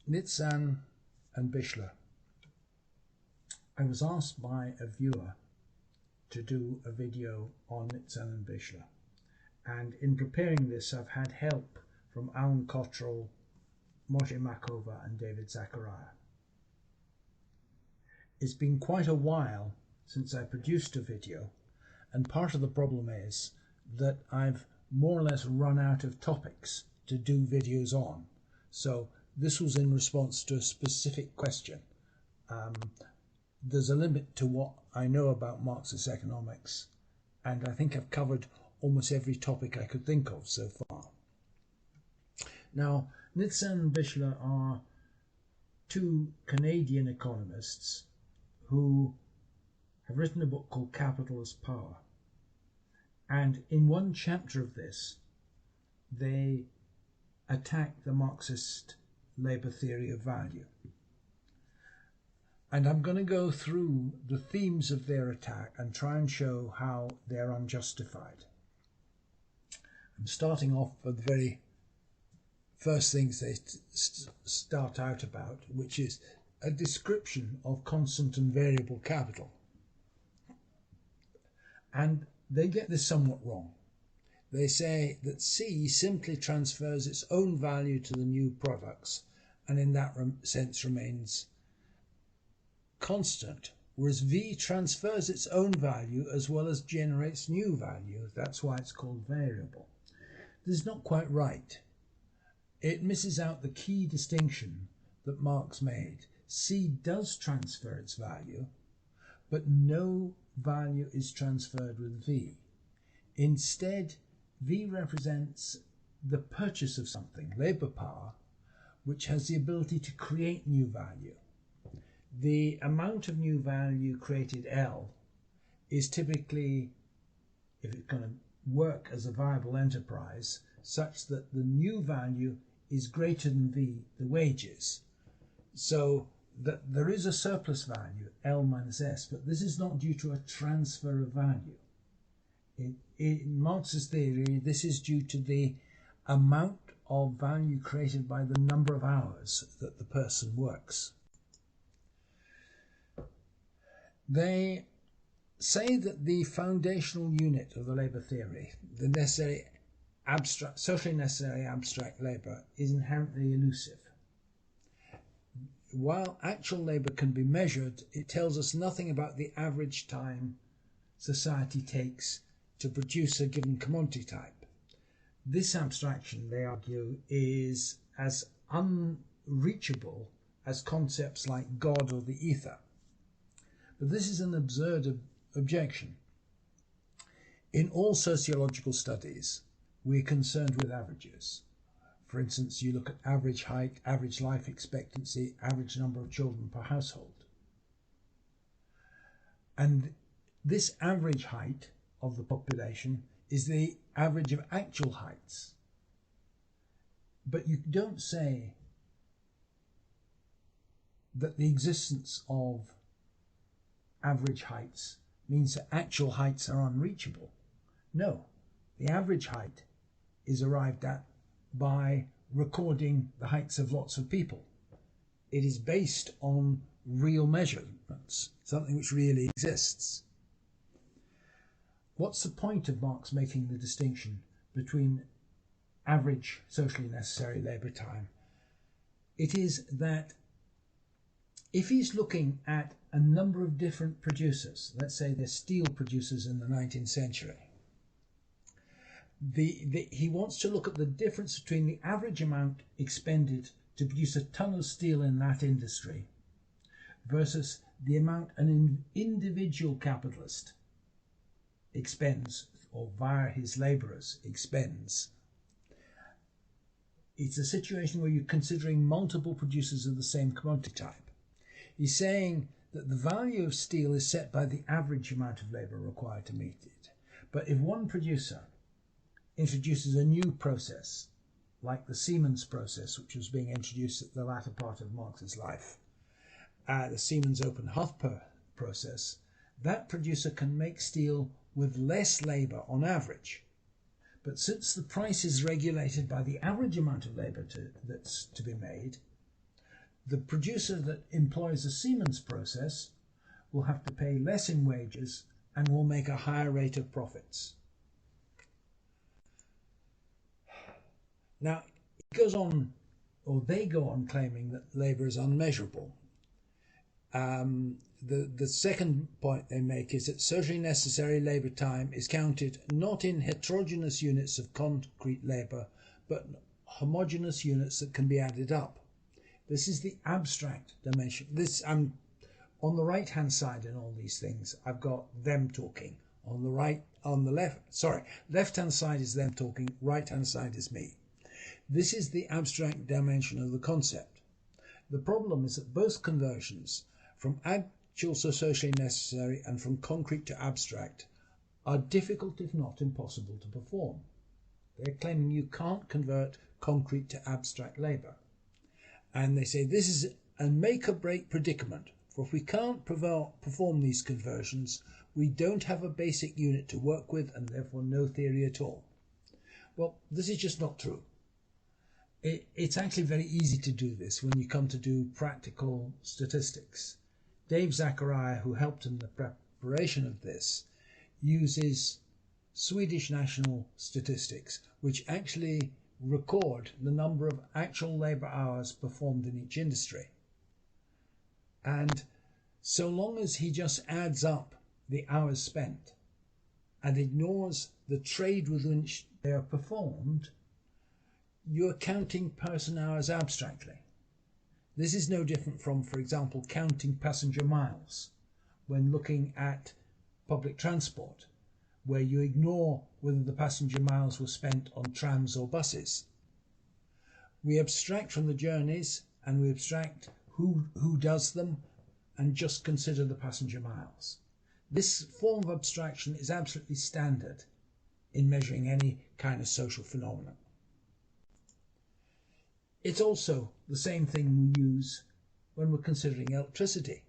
Nitzan and Bichler. I was asked by a viewer to do a video on Nitzan and Bichler, and in preparing this I've had help from Alan Cottrell, Moshe Makova and David Zachariah. It's been quite a while since I produced a video, and part of the problem is that I've more or less run out of topics to do videos on. So this was in response to a specific question. There's a limit to what I know about Marxist economics, and I think I've covered almost every topic I could think of so far. Now, Nitzan and Bichler are two Canadian economists who have written a book called Capital as Power. And in one chapter of this, they attack the Marxist labour theory of value. And I'm going to go through the themes of their attack and try and show how they're unjustified. I'm starting off with the very first things they start out about, which is a description of constant and variable capital. And they get this somewhat wrong. They say that C simply transfers its own value to the new products and in that sense remains constant, whereas V transfers its own value as well as generates new value. That's why it's called variable. This is not quite right. It misses out the key distinction that Marx made. C does transfer its value, but no value is transferred with V. Instead, V represents the purchase of something, labour power, which has the ability to create new value. The amount of new value created, L, is typically, if it's going to work as a viable enterprise, such that the new value is greater than V, the wages. So that there is a surplus value, L minus S, but this is not due to a transfer of value. In Marx's theory, this is due to the amount of value created by the number of hours that the person works. They say that the foundational unit of the labour theory, the necessary abstract, socially necessary abstract labour, is inherently elusive. While actual labour can be measured, it tells us nothing about the average time society takes to produce a given commodity type. This abstraction, they argue, is as unreachable as concepts like God or the ether. But this is an absurd objection. In all sociological studies, we're concerned with averages. For instance, you look at average height, average life expectancy, average number of children per household. And this average height of the population is the average of actual heights. But you don't say that the existence of average heights means that actual heights are unreachable. No, the average height is arrived at by recording the heights of lots of people. It is based on real measurements, something which really exists. What's the point of Marx making the distinction between average socially necessary labour time? It is that if he's looking at a number of different producers, let's say they're steel producers in the 19th century, he wants to look at the difference between the average amount expended to produce a ton of steel in that industry versus the amount an individual capitalist expends, or via his labourers expends. It's a situation where you're considering multiple producers of the same commodity type. He's saying that the value of steel is set by the average amount of labour required to meet it. But if one producer introduces a new process, like the Siemens process, which was being introduced at the latter part of Marx's life, the Siemens open hearth process, that producer can make steel with less labour on average. But since the price is regulated by the average amount of labour that's to be made, The producer that employs a Siemens process will have to pay less in wages and will make a higher rate of profits. Now, it goes on, or they go on claiming that labour is unmeasurable. The second point they make is that socially necessary labour time is counted not in heterogeneous units of concrete labour, but homogeneous units that can be added up. This is the abstract dimension. This on the right hand side in all these things, I've got them talking. On the left hand side is them talking, right hand side is me. This is the abstract dimension of the concept. The problem is that both conversions from actual to socially necessary and from concrete to abstract are difficult if not impossible to perform. They're claiming you can't convert concrete to abstract labour. And they say this is a make or break predicament, for if we can't perform these conversions, we don't have a basic unit to work with and therefore no theory at all. Well, this is just not true. It's actually very easy to do this when you come to do practical statistics. Dave Zachariah, who helped in the preparation of this, uses Swedish national statistics, which actually record the number of actual labour hours performed in each industry. And so long as he just adds up the hours spent and ignores the trade with which they are performed, you're counting person hours abstractly. This is no different from, for example, counting passenger miles when looking at public transport, where you ignore whether the passenger miles were spent on trams or buses. We abstract from the journeys and we abstract who does them and just consider the passenger miles. This form of abstraction is absolutely standard in measuring any kind of social phenomenon. It's also the same thing we use when we're considering electricity.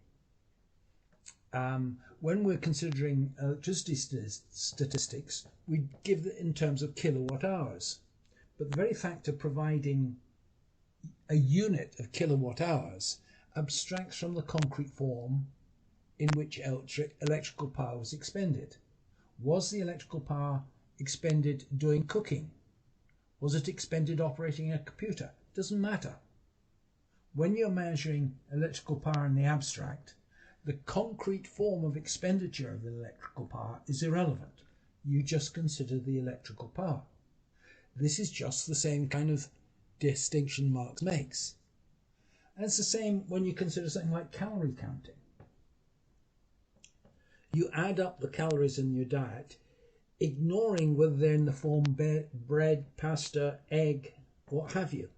When we're considering electricity statistics, we give it in terms of kilowatt hours. But the very fact of providing a unit of kilowatt hours abstracts from the concrete form in which electrical power was expended. Was the electrical power expended doing cooking? Was it expended operating a computer? Doesn't matter. When you're measuring electrical power in the abstract, the concrete form of expenditure of the electrical power is irrelevant. You just consider the electrical power. This is just the same kind of distinction Marx makes. And it's the same when you consider something like calorie counting. You add up the calories in your diet, ignoring whether they're in the form bread, pasta, egg, what have you.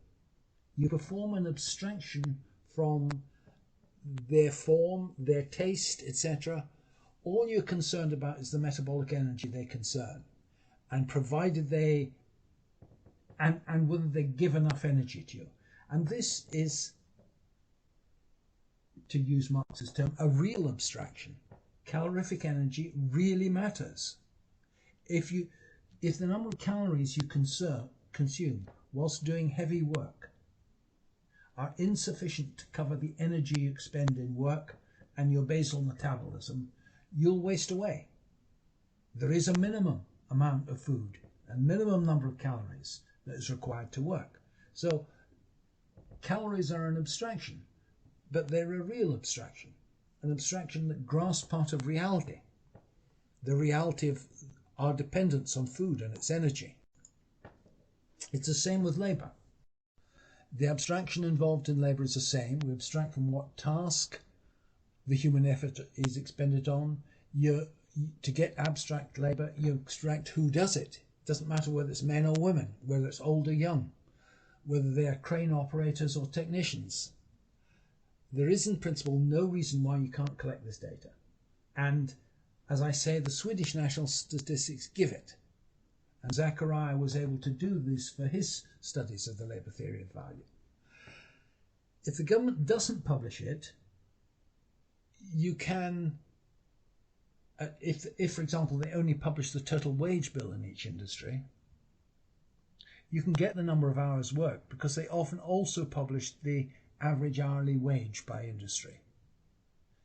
You perform an abstraction from their form, their taste, etc. All you're concerned about is the metabolic energy they concern, and provided they and whether they give enough energy to you. And this is, to use Marx's term, a real abstraction. Calorific energy really matters. If the number of calories you consume whilst doing heavy work are insufficient to cover the energy you expend in work and your basal metabolism, you'll waste away. There is a minimum amount of food, a minimum number of calories that is required to work. So calories are an abstraction, but they're a real abstraction, an abstraction that grasps part of reality, the reality of our dependence on food and its energy. It's the same with labour. The abstraction involved in labour is the same. We abstract from what task the human effort is expended on. To get abstract labour, you abstract who does it. It doesn't matter whether it's men or women, whether it's old or young, whether they are crane operators or technicians. There is in principle no reason why you can't collect this data. And as I say, the Swedish national statistics give it. And Zachariah was able to do this for his studies of the labour theory of value. If the government doesn't publish it, you can, if for example they only publish the total wage bill in each industry, you can get the number of hours worked because they often also publish the average hourly wage by industry.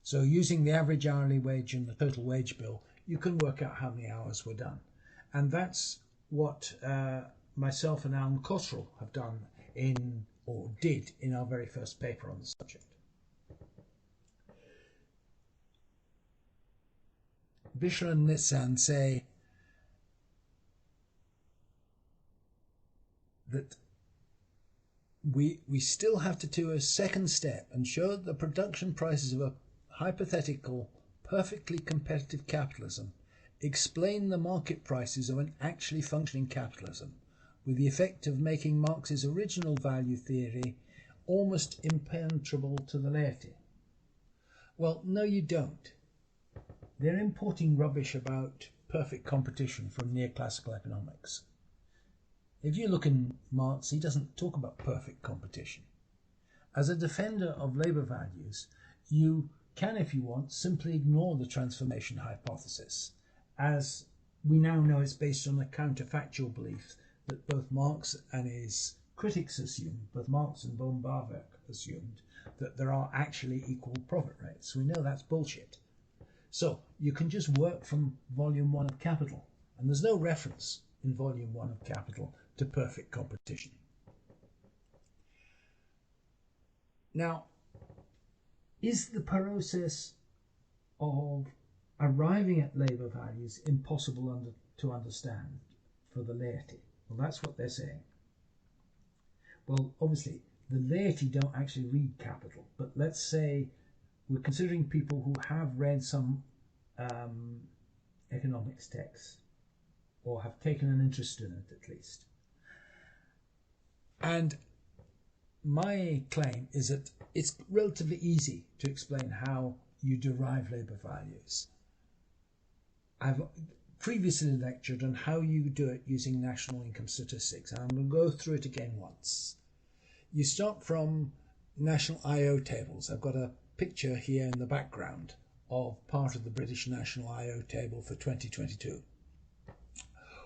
So using the average hourly wage in the total wage bill, you can work out how many hours were done. And that's what myself and Alan Cottrell have done or did in our very first paper on the subject. Bichler and Nitsan say that we still have to do a second step and show that the production prices of a hypothetical, perfectly competitive capitalism explain the market prices of an actually functioning capitalism, with the effect of making Marx's original value theory almost impenetrable to the laity. Well, no, you don't. They're importing rubbish about perfect competition from neoclassical economics. If you look in Marx, he doesn't talk about perfect competition. As a defender of labour values, you can, if you want, simply ignore the transformation hypothesis, as we now know it's based on a counterfactual belief that both Marx and his critics assumed, both Marx and von Barwerk assumed, that there are actually equal profit rates. We know that's bullshit. So you can just work from volume 1 of Capital, and there's no reference in volume 1 of Capital to perfect competition. Now, is the process of arriving at labour values impossible to understand for the laity? Well, that's what they're saying. Well, obviously, the laity don't actually read Capital, but let's say we're considering people who have read some economics texts, or have taken an interest in it at least. And my claim is that it's relatively easy to explain how you derive labour values. I've previously lectured on how you do it using national income statistics, and I'm going to go through it again once. You start from national IO tables. I've got a picture here in the background of part of the British National IO table for 2022.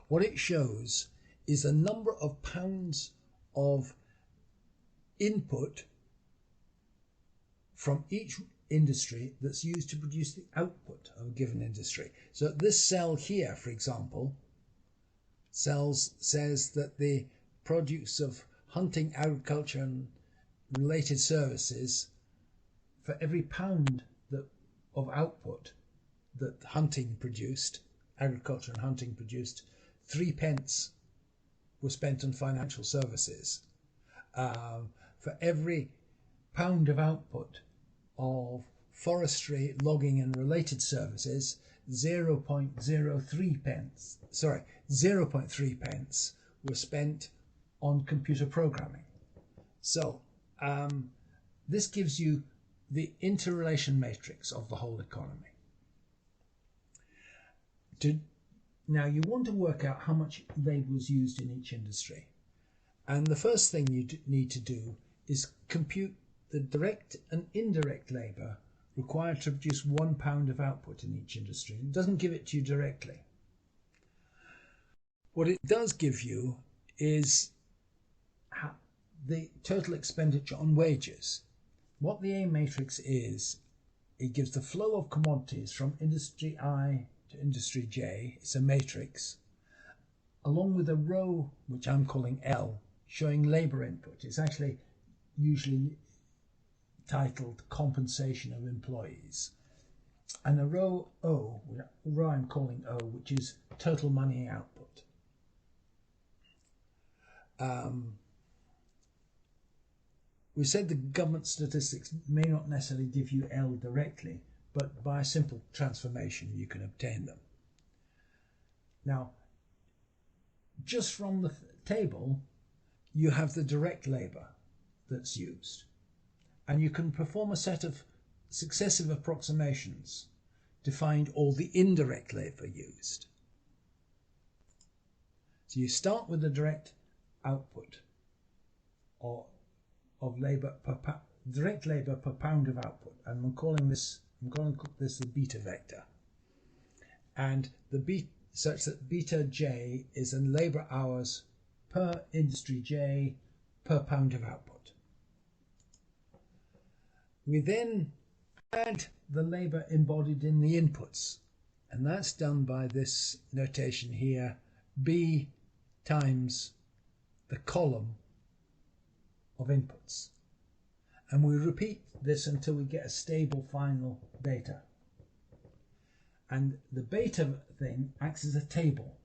What it shows is the number of pounds of input from each industry that's used to produce the output of a given industry. So this cell here, for example, says that the produce of hunting, agriculture and related services, for every pound of output that hunting produced, agriculture and hunting produced, 3 pence were spent on financial services. For every pound of output of forestry, logging and related services, 0.03 pence were spent on computer programming. So this gives you the interrelation matrix of the whole economy. Now you want to work out how much labour was used in each industry. And the first thing you need to do is compute the direct and indirect labour required to produce 1 pound of output in each industry. It doesn't give it to you directly. What it does give you is the total expenditure on wages. What the A matrix is, it gives the flow of commodities from industry I to industry J. It's a matrix, along with a row, which I'm calling L, showing labour input. It's actually usually titled compensation of employees. And a row O, a row I'm calling O, which is total money output. We said the government statistics may not necessarily give you L directly, but by a simple transformation you can obtain them. Now, just from the table, you have the direct labour that's used, and you can perform a set of successive approximations to find all the indirect labour used. So you start with the direct output of labour direct labour per pound of output, and I'm calling this the beta vector, and such that beta J is in labour hours per industry J per pound of output. We then add the labour embodied in the inputs, and that's done by this notation here, B times the column of inputs. And we repeat this until we get a stable final beta. And the beta thing acts as a table,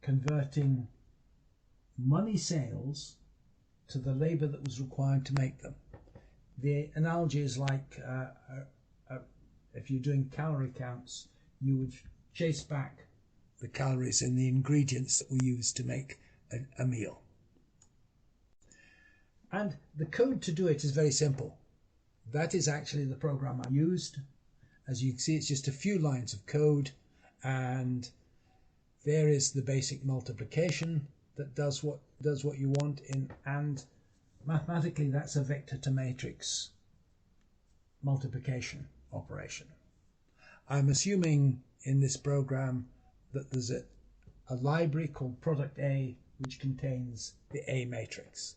converting money sales to the labour that was required to make them. The analogy is like if you're doing calorie counts, you would chase back the calories in the ingredients that we use to make a meal. And the code to do it is very simple. That is actually the program I used. As you can see, it's just a few lines of code, and there is the basic multiplication that does what you want in, and mathematically that's a vector to matrix multiplication operation. I'm assuming in this program that there's a library called product A which contains the A matrix,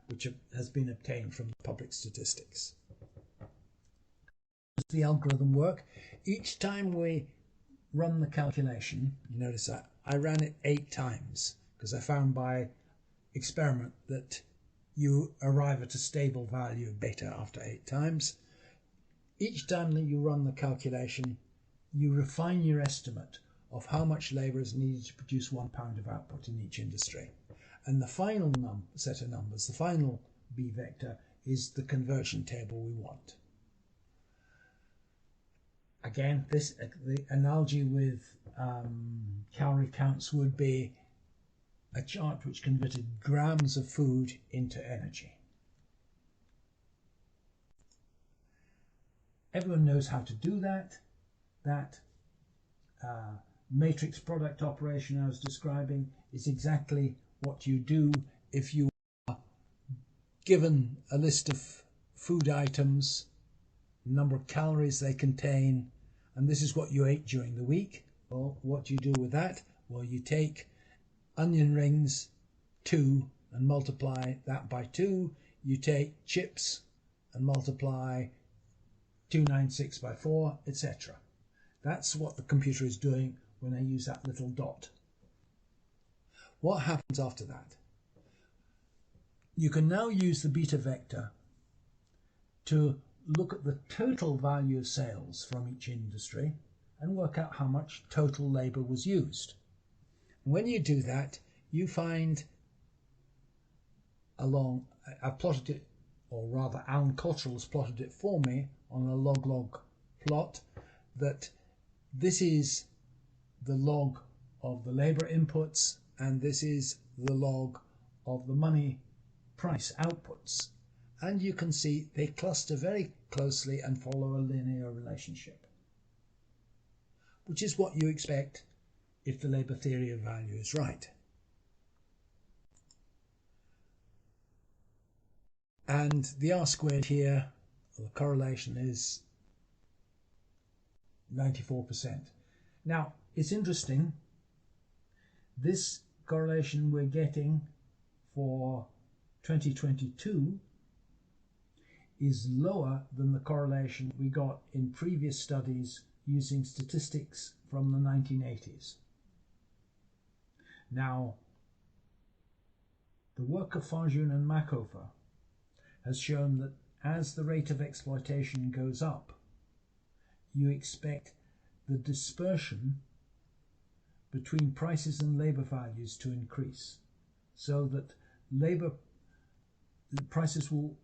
which has been obtained from public statistics. Does the algorithm work? Each time we run the calculation, you notice that I ran it 8 times because I found by experiment that you arrive at a stable value of beta after 8 times. Each time that you run the calculation, you refine your estimate of how much labour is needed to produce 1 pound of output in each industry. And the final set of numbers, the final B vector, is the conversion table we want. Again, the analogy with calorie counts would be a chart which converted grams of food into energy. Everyone knows how to do that. That matrix product operation I was describing is exactly what you do if you are given a list of food items, number of calories they contain, and this is what you ate during the week. Well, what do you do with that? Well, you take onion rings 2 and multiply that by 2. You take chips and multiply 296 by 4, etc. That's what the computer is doing when I use that little dot. What happens after that? You can now use the beta vector to look at the total value of sales from each industry and work out how much total labour was used. When you do that, you find I've plotted it, or rather Alan Cottrell has plotted it for me on a log-log plot, that this is the log of the labour inputs and this is the log of the money price outputs. And you can see they cluster very closely and follow a linear relationship, which is what you expect if the labour theory of value is right. And the R squared here, the correlation is 94%. Now, it's interesting, this correlation we're getting for 2022 is lower than the correlation we got in previous studies using statistics from the 1980s. Now, the work of Farjun and Makofer has shown that as the rate of exploitation goes up, you expect the dispersion between prices and labour values to increase, so that labour prices will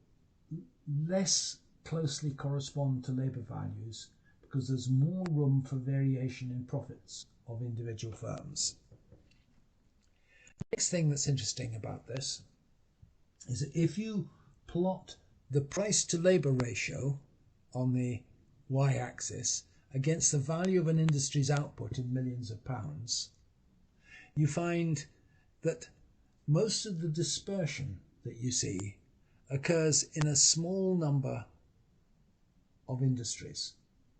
less closely correspond to labour values because there's more room for variation in profits of individual firms. The next thing that's interesting about this is that if you plot the price to labour ratio on the y-axis against the value of an industry's output in millions of pounds, you find that most of the dispersion that you see occurs in a small number of industries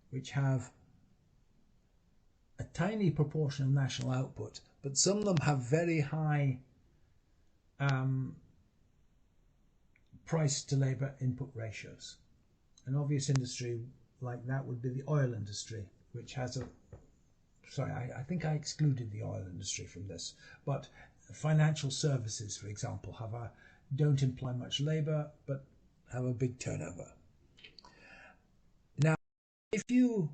which have a tiny proportion of national output, but some of them have very high price to labour input ratios. An obvious industry like that would be the oil industry, which has a... Sorry, I think I excluded the oil industry from this, but financial services, for example, don't employ much labour, but have a big turnover. Now, if you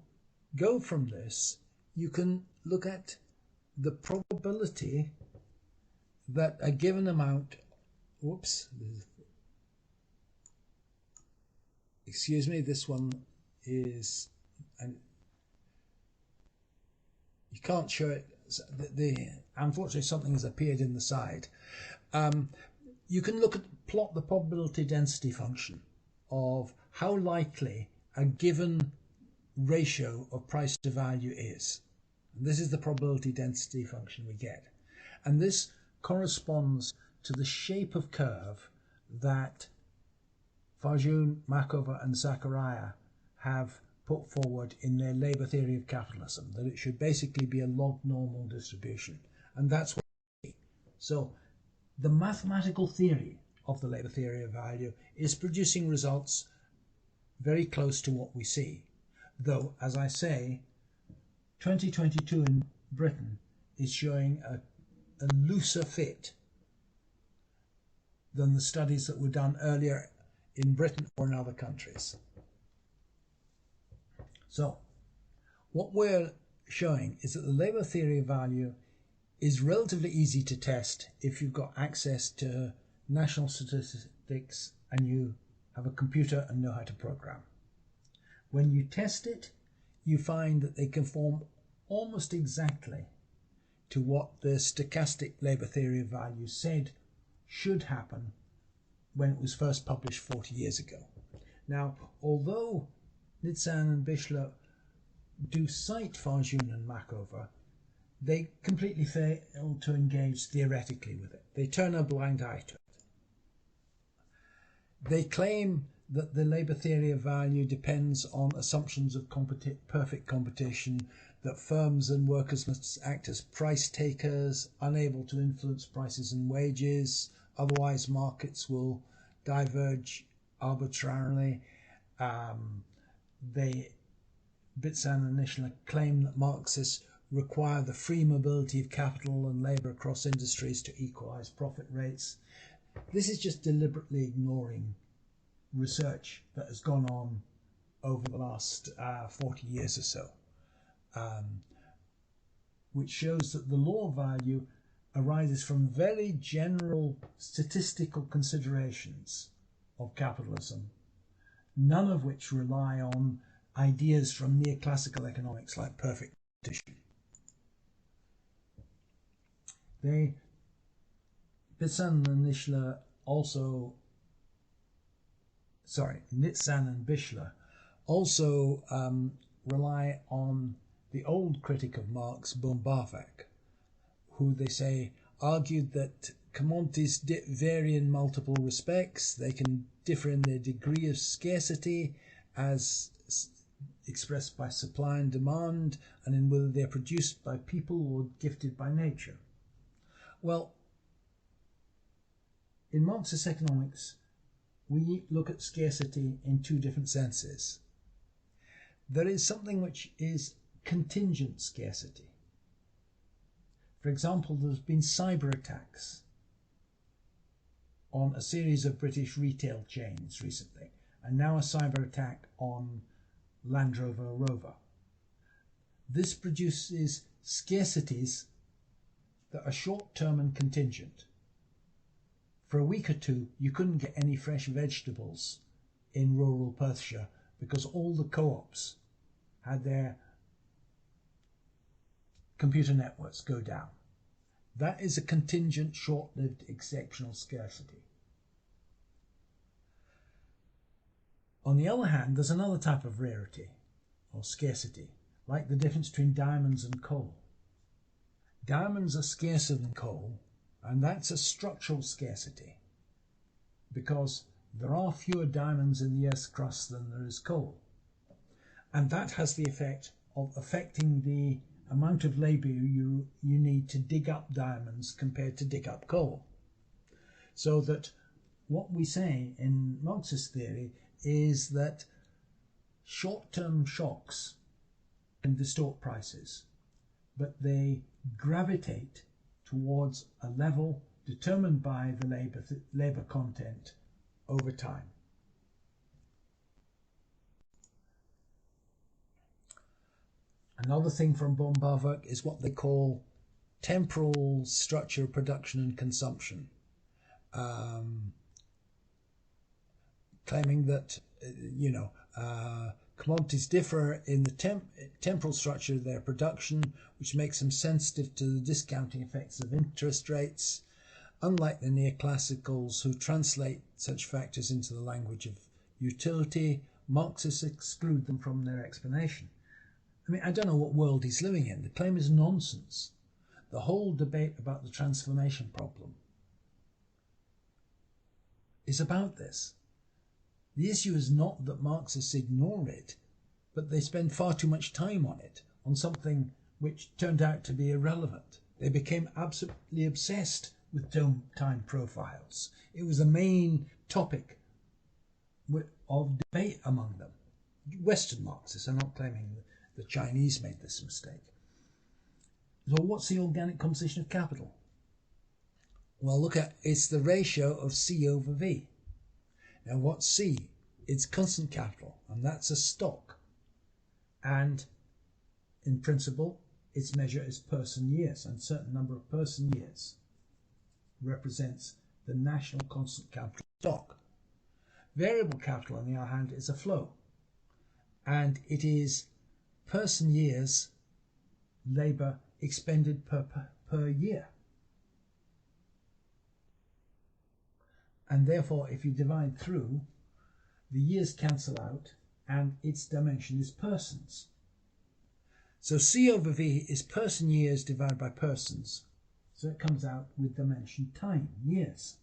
go from this, you can look at the probability that a given amount... Whoops. Excuse me, this one is... And you can't show it. Unfortunately, something has appeared in the side. You can plot the probability density function of how likely a given ratio of price to value is. And this is the probability density function we get. And this corresponds to the shape of curve that Farjun, Markova and Zachariah have put forward in their labour theory of capitalism, that it should basically be a log normal distribution. And that's what we see. So the mathematical theory of the labour theory of value is producing results very close to what we see. Though, as I say, 2022 in Britain is showing a looser fit than the studies that were done earlier in Britain or in other countries. So, what we're showing is that the labour theory of value is relatively easy to test if you've got access to national statistics and you have a computer and know how to program. When you test it, you find that they conform almost exactly to what the stochastic labour theory of value said should happen when it was first published 40 years ago. Now, although Nitzan and Bichler do cite Farjun and Markova, they completely fail to engage theoretically with it. They turn a blind eye to it. They claim that the labour theory of value depends on assumptions of perfect competition, that firms and workers must act as price takers, unable to influence prices and wages, otherwise markets will diverge arbitrarily. Nitzan and Bichler claim that Marxists require the free mobility of capital and labour across industries to equalise profit rates. This is just deliberately ignoring research that has gone on over the last 40 years or so, which shows that the law of value arises from very general statistical considerations of capitalism, none of which rely on ideas from neoclassical economics like perfect competition. Nitzan and Bichler also rely on the old critic of Marx, Böhm-Bawerk, who they say argued that commodities vary in multiple respects. They can differ in their degree of scarcity as expressed by supply and demand, and in whether they're produced by people or gifted by nature. Well, in Marxist economics, we look at scarcity in two different senses. There is something which is contingent scarcity. For example, there's been cyber attacks on a series of British retail chains recently, and now a cyber attack on Land Rover. This produces scarcities that are short-term and contingent. For a week or two, you couldn't get any fresh vegetables in rural Perthshire because all the co-ops had their computer networks go down. That is a contingent, short-lived, exceptional scarcity. On the other hand, there's another type of rarity or scarcity, like the difference between diamonds and coal. Diamonds are scarcer than coal, and that's a structural scarcity because there are fewer diamonds in the Earth's crust than there is coal. And that has the effect of affecting the amount of labour you need to dig up diamonds compared to dig up coal. So that what we say in Marxist theory is that short-term shocks can distort prices, but they gravitate towards a level determined by the labour content over time. Another thing from von Bauwerk is what they call temporal structure of production and consumption, claiming that commodities differ in the temporal structure of their production, which makes them sensitive to the discounting effects of interest rates. Unlike the neoclassicals, who translate such factors into the language of utility, Marxists exclude them from their explanation. I mean, I don't know what world he's living in. The claim is nonsense. The whole debate about the transformation problem is about this. The issue is not that Marxists ignore it, but they spend far too much time on it, on something which turned out to be irrelevant. They became absolutely obsessed with time profiles. It was the main topic of debate among them. Western Marxists, I'm not claiming that the Chinese made this mistake. So what's the organic composition of capital? Well, look at, it's the ratio of C over V. Now what's C? It's constant capital, and that's a stock. And in principle, its measure is person years, and a certain number of person years represents the national constant capital stock. Variable capital, on the other hand, is a flow, and it is person years labour expended per year. And therefore, if you divide through, the years cancel out and its dimension is persons. So C over V is person years divided by persons. So it comes out with dimension time, years.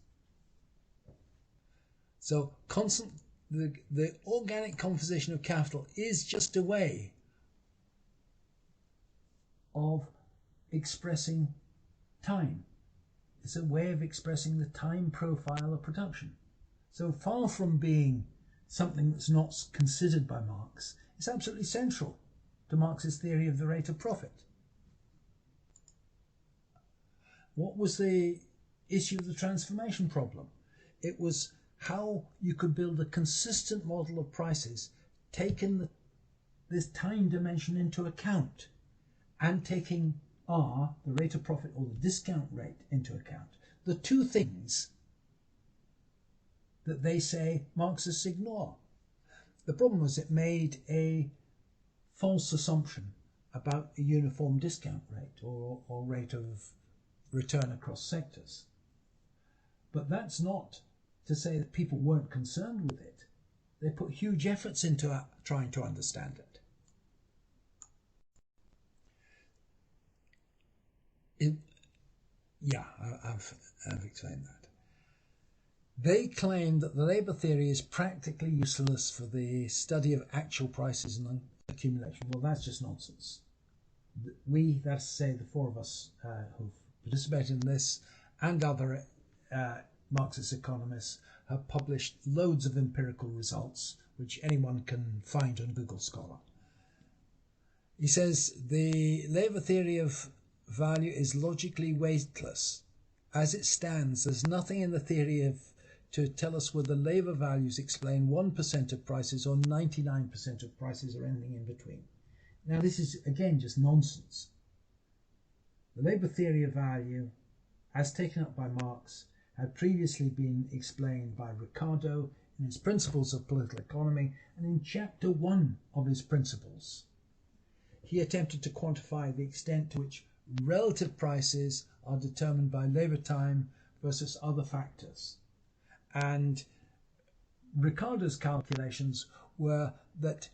So the organic composition of capital is just a way of expressing time. It's a way of expressing the time profile of production. So far from being something that's not considered by Marx, it's absolutely central to Marx's theory of the rate of profit. What was the issue of the transformation problem? It was how you could build a consistent model of prices, taking this time dimension into account, and taking R, the rate of profit or the discount rate, into account. The two things that they say Marxists ignore. The problem was it made a false assumption about a uniform discount rate or rate of return across sectors. But that's not to say that people weren't concerned with it. They put huge efforts into trying to understand it. I've explained that. They claim that the labour theory is practically useless for the study of actual prices and accumulation. Well, that's just nonsense. We, that's to say the four of us who've participated in this and other Marxist economists, have published loads of empirical results, which anyone can find on Google Scholar. He says the labour theory of value is logically weightless. As it stands, there's nothing in the theory to tell us whether labour values explain 1% of prices or 99% of prices or anything in between. Now this is again just nonsense. The labour theory of value, as taken up by Marx, had previously been explained by Ricardo in his Principles of Political Economy and in Chapter 1 of his Principles. He attempted to quantify the extent to which relative prices are determined by labour time versus other factors. And Ricardo's calculations were that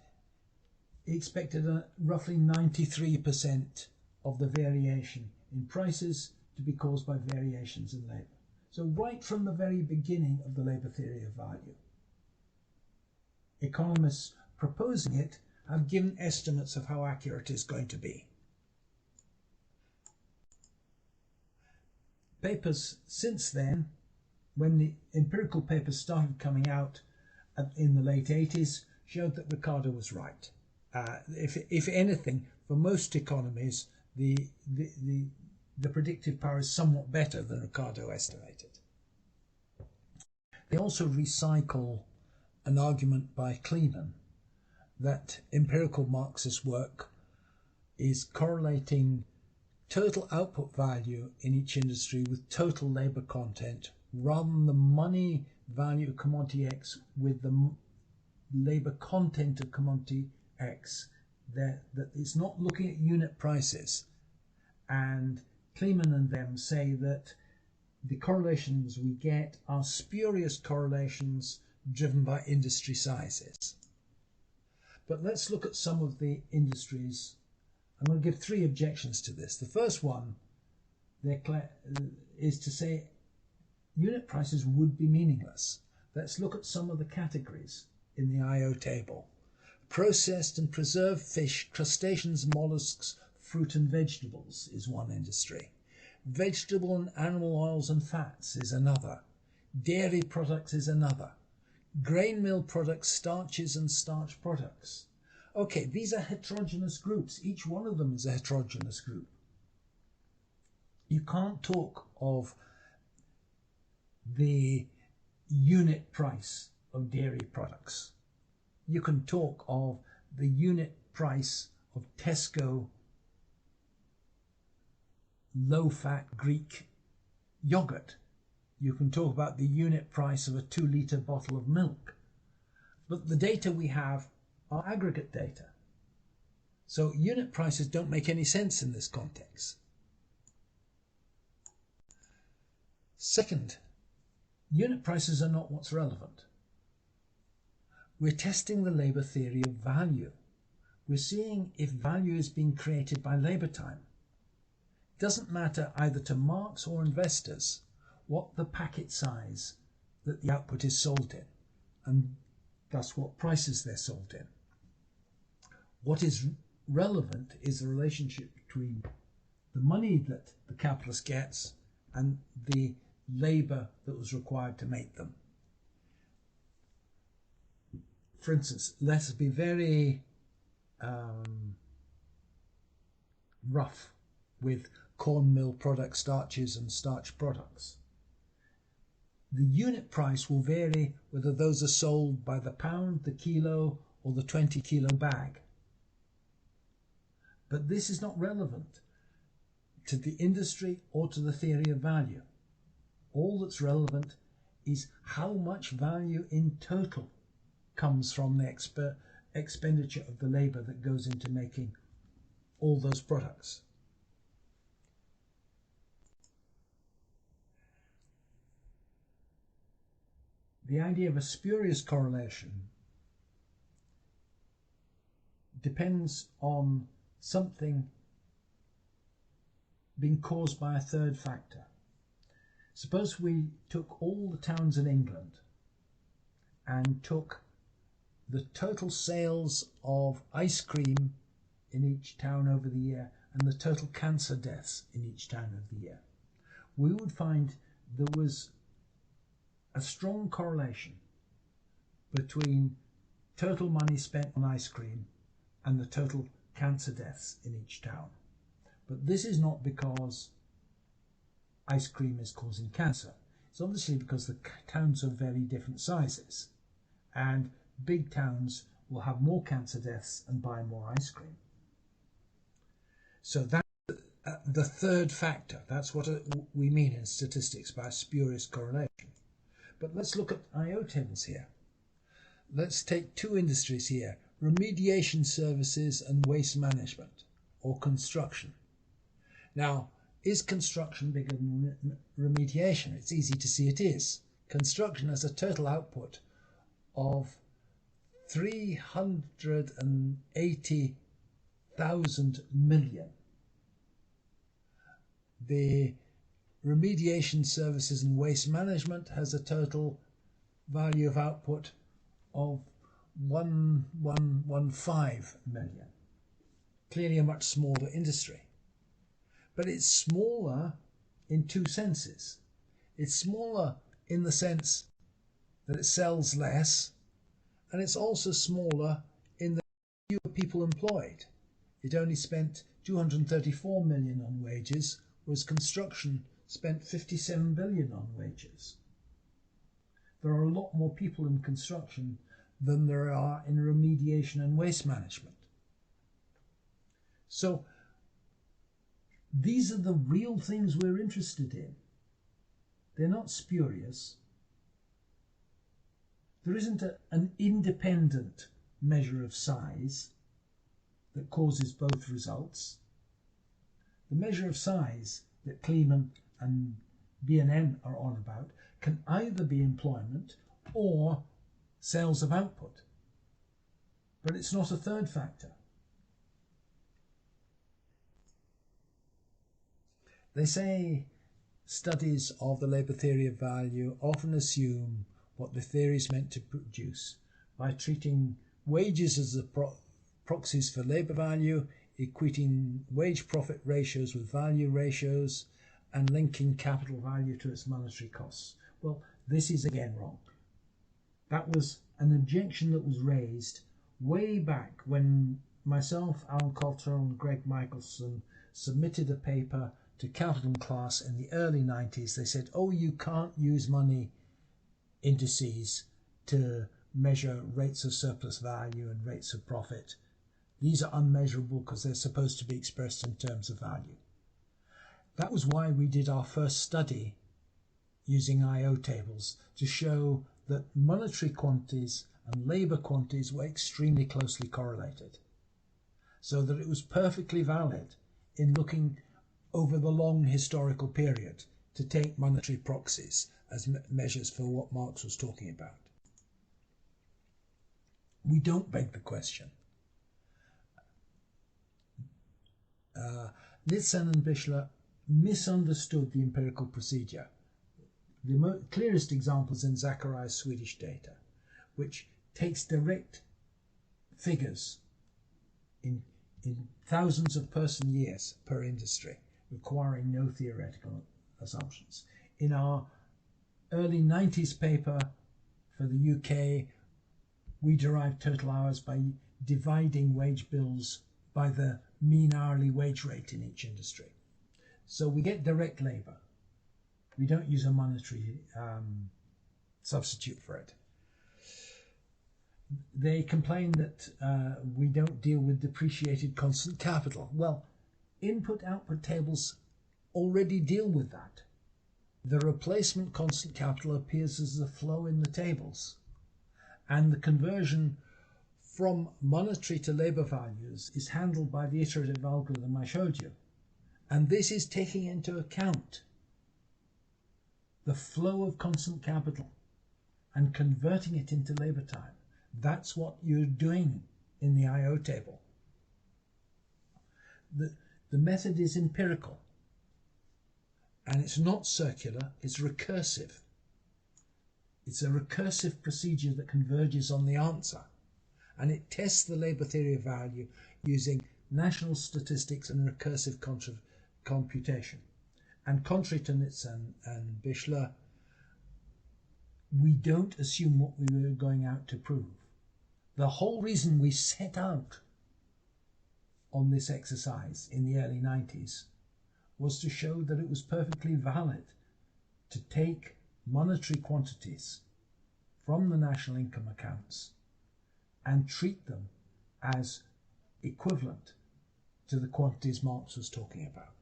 he expected roughly 93% of the variation in prices to be caused by variations in labour. So right from the very beginning of the labour theory of value, economists proposing it have given estimates of how accurate it is going to be. Papers since then, when the empirical papers started coming out in the late 80s, showed that Ricardo was right. If anything, for most economies, the predictive power is somewhat better than Ricardo estimated. They also recycle an argument by Kleeman that empirical Marxist work is correlating total output value in each industry with total labour content rather than the money value of commodity X with the labour content of commodity X. That it's not looking at unit prices. And Kleeman and them say that the correlations we get are spurious correlations driven by industry sizes. But let's look at some of the industries. I'm going to give three objections to this. The first one is to say unit prices would be meaningless. Let's look at some of the categories in the IO table. Processed and preserved fish, crustaceans, mollusks, fruit and vegetables is one industry. Vegetable and animal oils and fats is another. Dairy products is another. Grain mill products, starches and starch products. Okay, these are heterogeneous groups. Each one of them is a heterogeneous group. You can't talk of the unit price of dairy products. You can talk of the unit price of Tesco low-fat Greek yogurt. You can talk about the unit price of a 2-litre bottle of milk. But the data we have are aggregate data. So unit prices don't make any sense in this context. Second, unit prices are not what's relevant. We're testing the labour theory of value. We're seeing if value is being created by labour time. It doesn't matter either to Marx or investors what the packet size that the output is sold in, and thus what prices they're sold in. What is relevant is the relationship between the money that the capitalist gets and the labour that was required to make them. For instance, let's be very rough with corn mill products, starches and starch products. The unit price will vary whether those are sold by the pound, the kilo or the 20-kilo bag. But this is not relevant to the industry or to the theory of value. All that's relevant is how much value in total comes from the expenditure of the labour that goes into making all those products. The idea of a spurious correlation depends on something being caused by a third factor. Suppose we took all the towns in England and took the total sales of ice cream in each town over the year and the total cancer deaths in each town over the year. We would find there was a strong correlation between total money spent on ice cream and the total cancer deaths in each town. But this is not because ice cream is causing cancer. It's obviously because the towns are very different sizes, and big towns will have more cancer deaths and buy more ice cream. So that's the third factor. That's what we mean in statistics by a spurious correlation. But let's look at IO tables here. Let's take two industries here, remediation services and waste management, or construction. Now, is construction bigger than remediation? It's easy to see it is. Construction has a total output of 380,000 million. The remediation services and waste management has a total value of output of 1,115 million. Clearly a much smaller industry. But it's smaller in two senses. It's smaller in the sense that it sells less, and it's also smaller in the fewer people employed. It only spent 234 million on wages, whereas construction spent 57 billion on wages. There are a lot more people in construction than there are in remediation and waste management. So these are the real things we're interested in. They're not spurious. There isn't an independent measure of size that causes both results. The measure of size that Kleeman and B&M are on about can either be employment or sales of output, but it's not a third factor. They say studies of the labour theory of value often assume what the theory is meant to produce by treating wages as the proxies for labour value, equating wage profit ratios with value ratios, and linking capital value to its monetary costs. Well, this is again wrong. That was an objection that was raised way back when myself, Alan Cottrell and Greg Michelson submitted a paper to Capital Class in the early 90s. They said, oh, you can't use money indices to measure rates of surplus value and rates of profit. These are unmeasurable because they're supposed to be expressed in terms of value. That was why we did our first study using IO tables to show that monetary quantities and labour quantities were extremely closely correlated, so that it was perfectly valid in looking over the long historical period to take monetary proxies as measures for what Marx was talking about. We don't beg the question. Nitzan and Bichler misunderstood the empirical procedure. The clearest example is in Zacharias' Swedish data, which takes direct figures in thousands of person years per industry, requiring no theoretical assumptions. In our early 90s paper for the UK, we derived total hours by dividing wage bills by the mean hourly wage rate in each industry. So we get direct labour. We don't use a monetary substitute for it. They complain that we don't deal with depreciated constant capital. Well, input-output tables already deal with that. The replacement constant capital appears as a flow in the tables, and the conversion from monetary to labour values is handled by the iterative algorithm I showed you. And this is taking into account the flow of constant capital and converting it into labour time. That's what you're doing in the IO table. The method is empirical, and it's not circular, it's recursive. It's a recursive procedure that converges on the answer, and it tests the labour theory of value using national statistics and recursive computation. And contrary to Nitzan and Bichler, we don't assume what we were going out to prove. The whole reason we set out on this exercise in the early 90s was to show that it was perfectly valid to take monetary quantities from the national income accounts and treat them as equivalent to the quantities Marx was talking about.